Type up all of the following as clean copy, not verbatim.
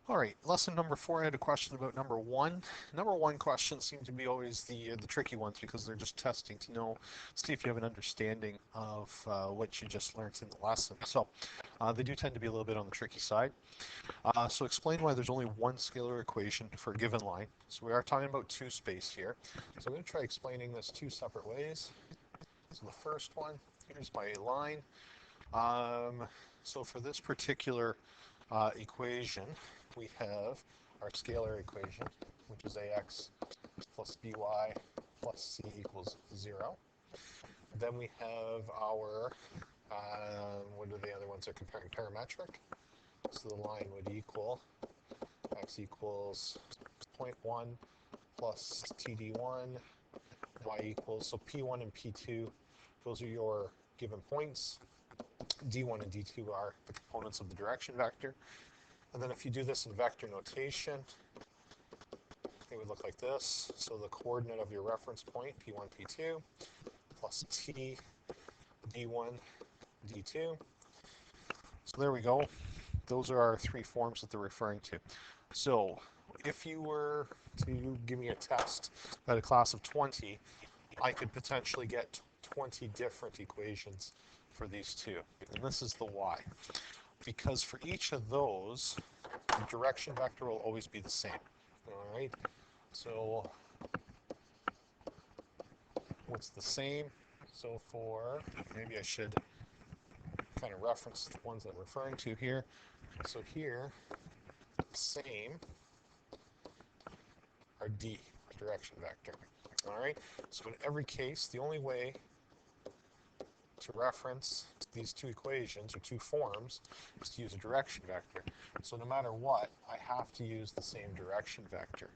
All right, lesson number 4. I had a question about number 1. Number 1 questions seem to be always the tricky ones because they're just testing to know, see if you have an understanding of what you just learned in the lesson. So they do tend to be a little bit on the tricky side. So explain why there's only one scalar equation for a given line. So we are talking about two space here. So I'm going to try explaining this two separate ways. So the first one, here's my line. So for this particular equation, we have our scalar equation, which is ax plus by plus c equals 0. Then we have our, what are the other ones? They're comparing parametric. So the line would equal x equals 0.1 plus td1, y equals, so p1 and p2, those are your given points. d1 and d2 are the components of the direction vector. And then if you do this in vector notation, it would look like this. So the coordinate of your reference point, p1, p2, plus t, d1, d2. So there we go. Those are our three forms that they're referring to. So if you were to give me a test at a class of 20, I could potentially get 20 different equations for these two. And this is the why. Because for each of those, the direction vector will always be the same. All right? So what's the same? So for, maybe I should kind of reference the ones that I'm referring to here. So here, same are d, direction vector. All right? So in every case, the only way to reference these two equations or two forms is to use a direction vector. So no matter what, I have to use the same direction vector.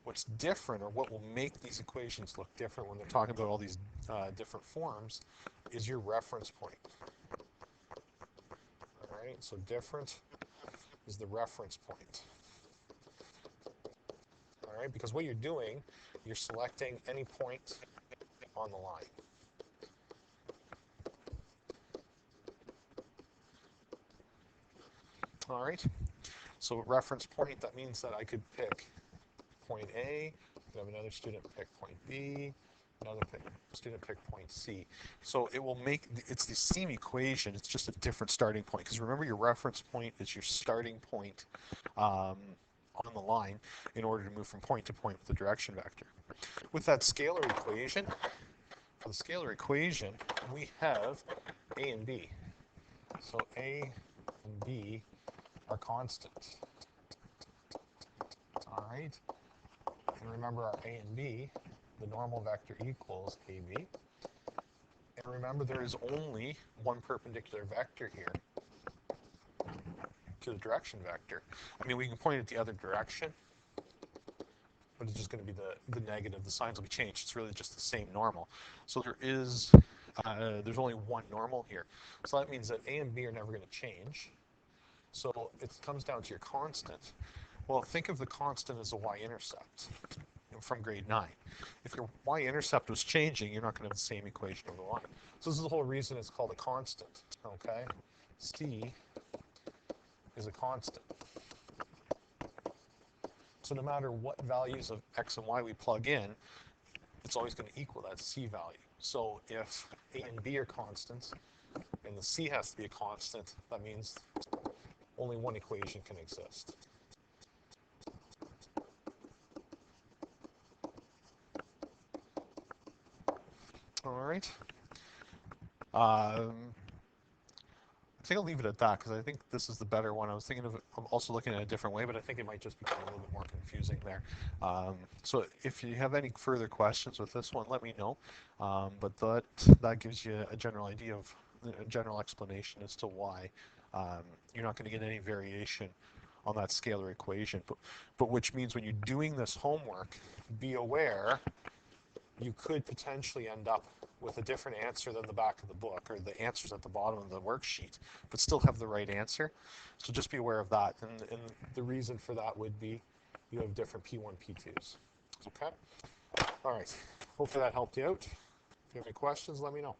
What's different, or what will make these equations look different when they're talking about all these different forms, is your reference point. All right, so different is the reference point. All right, because what you're doing, you're selecting any point on the line. All right, so reference point, that means that I could pick point A, I could have another student pick point B, another student pick point C. So it will make, it's the same equation, it's just a different starting point. Because remember, your reference point is your starting point on the line in order to move from point to point with the direction vector. With that scalar equation, for the scalar equation, we have A and B. So A and B are constant. All right. And remember our A and B, the normal vector equals AB. And remember, there is only one perpendicular vector here to the direction vector. I mean, we can point it the other direction, but it's just going to be the negative. The signs will be changed. It's really just the same normal. So there's only one normal here. So that means that A and B are never going to change. So it comes down to your constant. Well, think of the constant as a y-intercept from grade 9. If your y-intercept was changing, you're not going to have the same equation over the line. So this is the whole reason it's called a constant, okay? C is a constant. So no matter what values of x and y we plug in, it's always going to equal that C value. So if A and B are constants, and the C has to be a constant, that means only one equation can exist. All right. I think I'll leave it at that because I think this is the better one. I was thinking of also looking at it a different way, but I think it might just become a little bit more confusing there. So if you have any further questions with this one, let me know. But that gives you a general idea of a general explanation as to why you're not going to get any variation on that scalar equation. But which means when you're doing this homework, be aware you could potentially end up with a different answer than the back of the book or the answers at the bottom of the worksheet, but still have the right answer. So just be aware of that. And the reason for that would be you have different P1, P2s. Okay? All right. Hopefully that helped you out. If you have any questions, let me know.